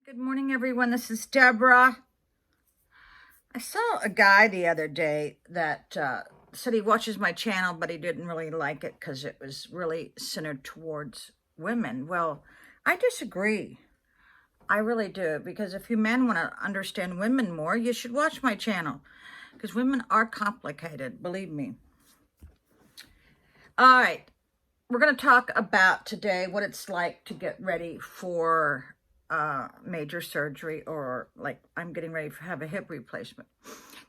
Good morning, everyone. This is Deborah. I saw a guy the other day that said he watches my channel, but he didn't really like it because it was really centered towards women. Well, I disagree. I really do, because if you men want to understand women more, you should watch my channel, because women are complicated, believe me. All right, we're going to talk about today what it's like to get ready for major surgery, or like I'm getting ready to have a hip replacement.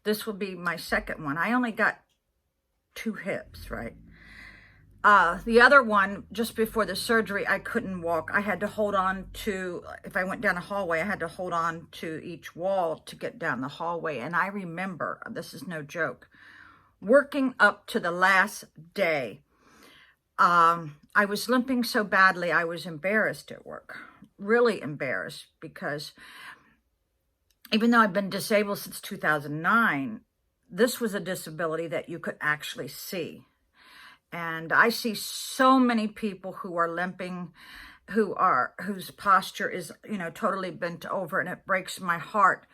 This will be my second one. I only got 2 hips, right? The other one, just before the surgery, I couldn't walk. I had to hold on to, if I went down a hallway, I had to hold on to each wall to get down the hallway. And I remember, this is no joke, working up to the last day. I was limping so badly, I was embarrassed at work. Really embarrassed, because even though I've been disabled since 2009, this was a disability that you could actually see. And I see so many people who are limping, whose posture is, totally bent over, and it breaks my heart.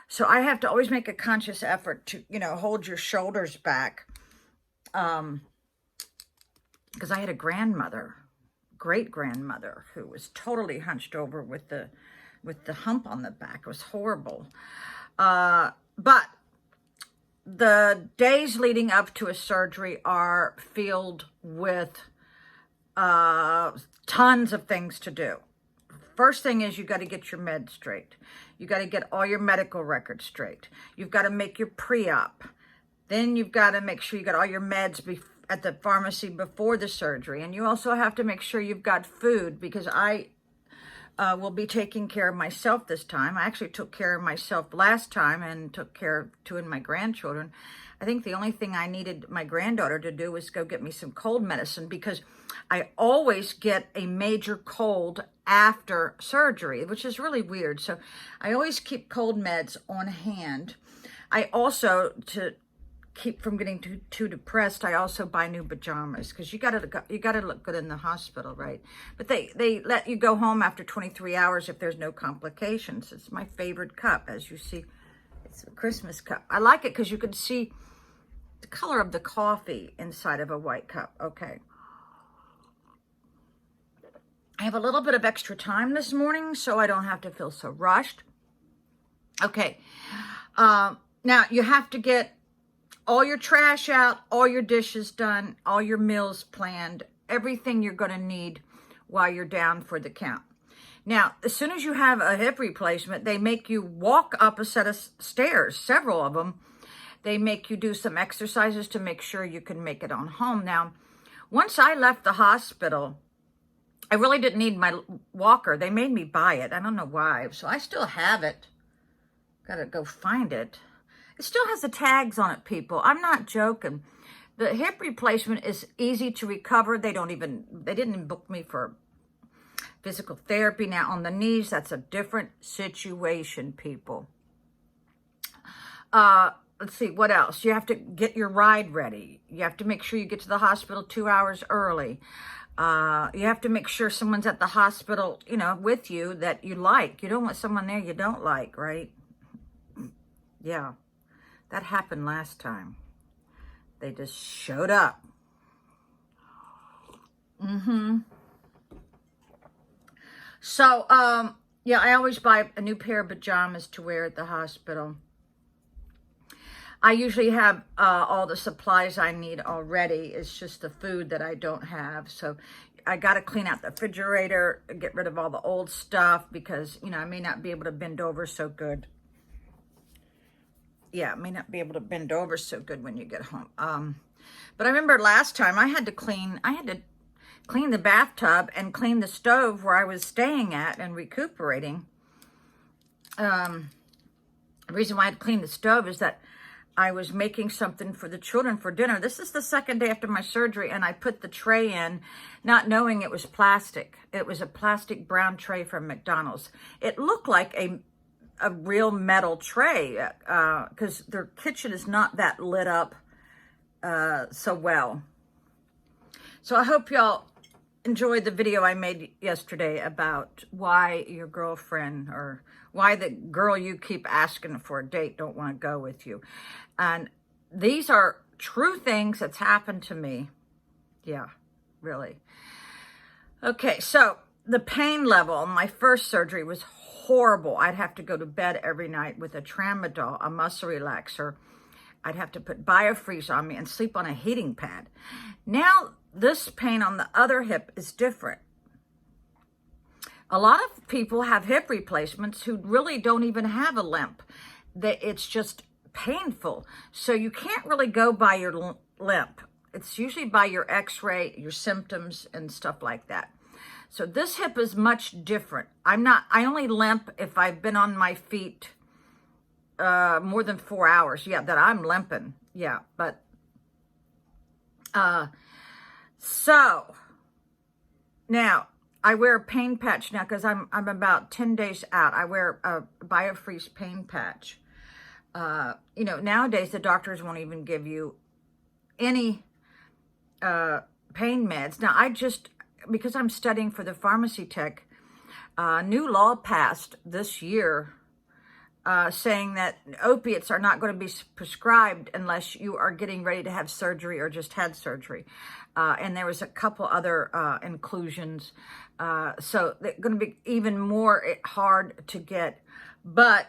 So I have to always make a conscious effort to, hold your shoulders back. Because I had a great-grandmother who was totally hunched over with the hump on the back. It was horrible. But the days leading up to a surgery are filled with tons of things to do. First thing is you got to get your meds straight. You got to get all your medical records straight. You've got to make your pre-op. Then you've got to make sure you got all your meds at the pharmacy before the surgery. And you also have to make sure you've got food, because I will be taking care of myself this time. I actually took care of myself last time and took care of 2 of my grandchildren. I think the only thing I needed my granddaughter to do was go get me some cold medicine, because I always get a major cold after surgery, which is really weird. So I always keep cold meds on hand. I also, to keep from getting too depressed, I also buy new pajamas, because you gotta look good in the hospital, right? But they let you go home after 23 hours if there's no complications. It's my favorite cup, as you see. It's a Christmas cup. I like it because you can see the color of the coffee inside of a white cup. Okay. I have a little bit of extra time this morning, so I don't have to feel so rushed. Okay. Now you have to get all your trash out, all your dishes done, all your meals planned, everything you're going to need while you're down for the count. Now, as soon as you have a hip replacement, they make you walk up a set of stairs, several of them. They make you do some exercises to make sure you can make it on home. Now, once I left the hospital, I really didn't need my walker. They made me buy it. I don't know why. So I still have it. Got to go find it. It still has the tags on it, people. I'm not joking. The hip replacement is easy to recover. They didn't even book me for physical therapy. Now on the knees, that's a different situation, people. Let's see, what else? You have to get your ride ready. You have to make sure you get to the hospital 2 hours early. You have to make sure someone's at the hospital, with you that you like. You don't want someone there you don't like, right? Yeah. That happened last time. They just showed up. So, yeah, I always buy a new pair of pajamas to wear at the hospital. I usually have all the supplies I need already. It's just the food that I don't have. So I got to clean out the refrigerator, get rid of all the old stuff, because, I may not be able to bend over so good. Yeah, may not be able to bend over so good when you get home. But I remember last time I had to clean the bathtub and clean the stove where I was staying at and recuperating. The reason why I had to clean the stove is that I was making something for the children for dinner. This is the second day after my surgery, and I put the tray in, not knowing it was plastic. It was a plastic brown tray from McDonald's. It looked like a real metal tray, because their kitchen is not that lit up so well. So I hope y'all enjoyed the video I made yesterday about why your girlfriend or why the girl you keep asking for a date don't want to go with you. And these are true things that's happened to me. Yeah, really. Okay, so the pain level on my first surgery was horrible. I'd have to go to bed every night with a tramadol, a muscle relaxer. I'd have to put biofreeze on me and sleep on a heating pad. Now, this pain on the other hip is different. A lot of people have hip replacements who really don't even have a limp. It's just painful. So you can't really go by your limp. It's usually by your x-ray, your symptoms, and stuff like that. So this hip is much different. I only limp if I've been on my feet more than 4 hours. Yeah, that I'm limping. Yeah, but so now I wear a pain patch now because I'm about 10 days out. I wear a biofreeze pain patch. You know, nowadays the doctors won't even give you any pain meds. Now, because I'm studying for the pharmacy tech, new law passed this year saying that opiates are not going to be prescribed unless you are getting ready to have surgery or just had surgery. And there was a couple other inclusions. So they're going to be even more hard to get. But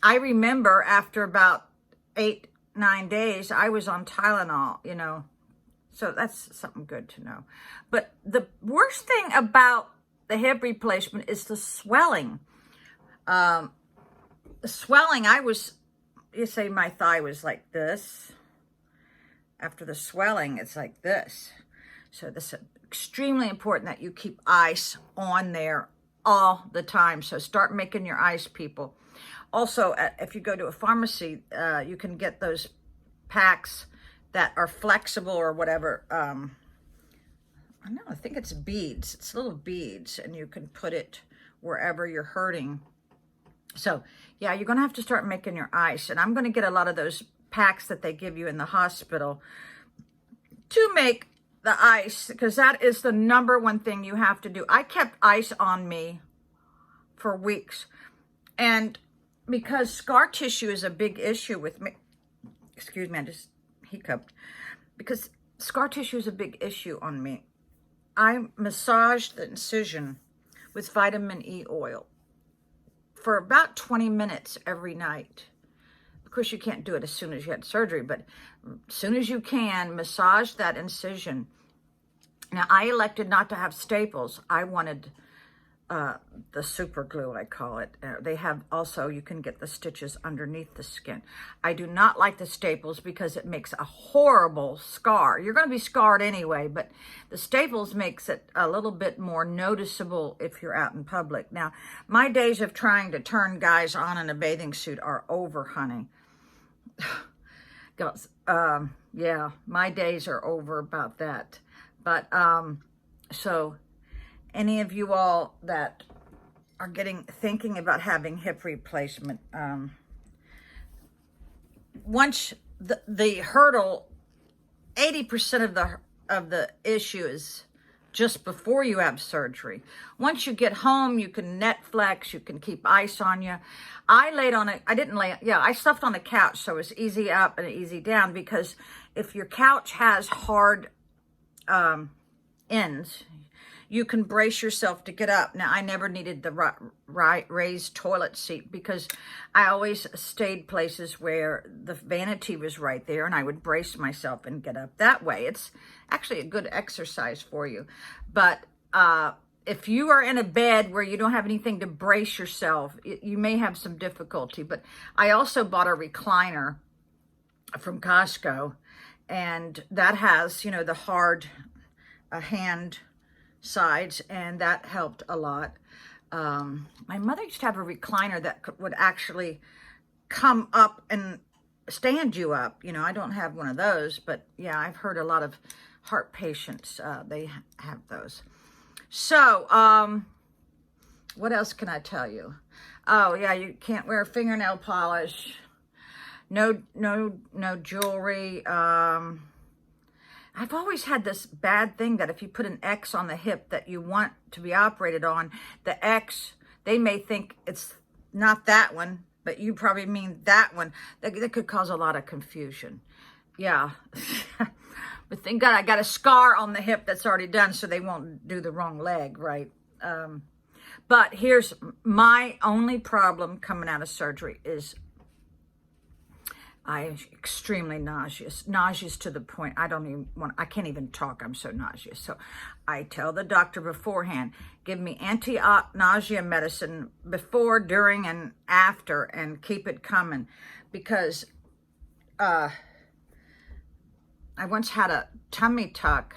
I remember after about 8-9 days, I was on Tylenol, you know. So that's something good to know. But the worst thing about the hip replacement is the swelling. The swelling, you say my thigh was like this. After the swelling, it's like this. So this is extremely important that you keep ice on there all the time. So start making your ice, people. Also, if you go to a pharmacy, you can get those packs that are flexible or whatever. I think it's beads. It's little beads, and you can put it wherever you're hurting. So, yeah, you're going to have to start making your ice. And I'm going to get a lot of those packs that they give you in the hospital to make the ice, because that is the number one thing you have to do. I kept ice on me for weeks. And because scar tissue is a big issue with me, excuse me, I just hiccuped, because scar tissue is a big issue on me. I massaged the incision with vitamin E oil for about 20 minutes every night. Of course, you can't do it as soon as you had surgery, but as soon as you can, massage that incision. Now, I elected not to have staples. I wanted the super glue, I call it. They have also, you can get the stitches underneath the skin. I do not like the staples because it makes a horrible scar. You're going to be scarred anyway, but the staples makes it a little bit more noticeable if you're out in public. Now, my days of trying to turn guys on in a bathing suit are over, honey. Yeah, my days are over about that. But, so any of you all that are thinking about having hip replacement, once the hurdle, 80% of the issue is just before you have surgery. Once you get home, you can Netflix, you can keep ice on you. I slept on the couch, so it's easy up and easy down, because if your couch has hard ends, you can brace yourself to get up. Now, I never needed the raised toilet seat because I always stayed places where the vanity was right there, and I would brace myself and get up that way. It's actually a good exercise for you. But if you are in a bed where you don't have anything to brace yourself, you may have some difficulty. But I also bought a recliner from Costco, and that has, the hard hand sides, and that helped a lot. My mother used to have a recliner that would actually come up and stand you up. I don't have one of those, but yeah, I've heard a lot of heart patients, they have those. So, what else can I tell you? Oh yeah, you can't wear fingernail polish, no jewelry. I've always had this bad thing that if you put an X on the hip that you want to be operated on, the X, they may think it's not that one, but you probably mean that one. That could cause a lot of confusion. Yeah. But thank God I got a scar on the hip that's already done, so they won't do the wrong leg, right? But here's my only problem coming out of surgery is I am extremely nauseous. Nauseous to the point I can't even talk. I'm so nauseous. So I tell the doctor beforehand, give me anti-nausea medicine before, during, and after, and keep it coming. Because I once had a tummy tuck,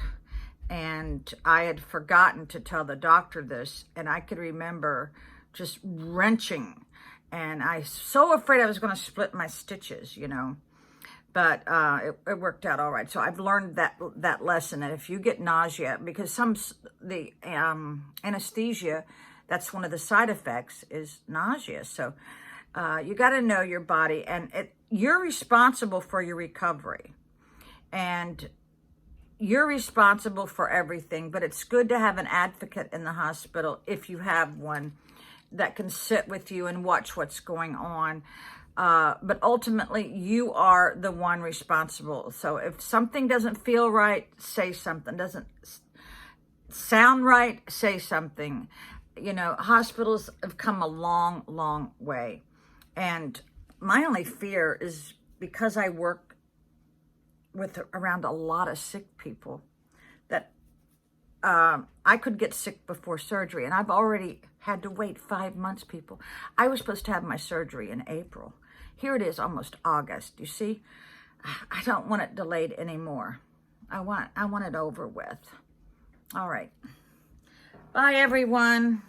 and I had forgotten to tell the doctor this, and I could remember just wrenching. And I was so afraid I was going to split my stitches, you know. But it worked out all right. So I've learned that lesson. And if you get nausea, because the anesthesia, that's one of the side effects is nausea. So you got to know your body. And you're responsible for your recovery. And you're responsible for everything. But it's good to have an advocate in the hospital, if you have one, that can sit with you and watch what's going on. But ultimately, you are the one responsible. So if something doesn't feel right, say something. Doesn't sound right, say something. You know, hospitals have come a long, long way. And my only fear is because I work around a lot of sick people, that I could get sick before surgery. And I've already had to wait 5 months, people. I was supposed to have my surgery in April. Here it is, almost August. You see, I don't want it delayed anymore. I want it over with. All right. Bye, everyone.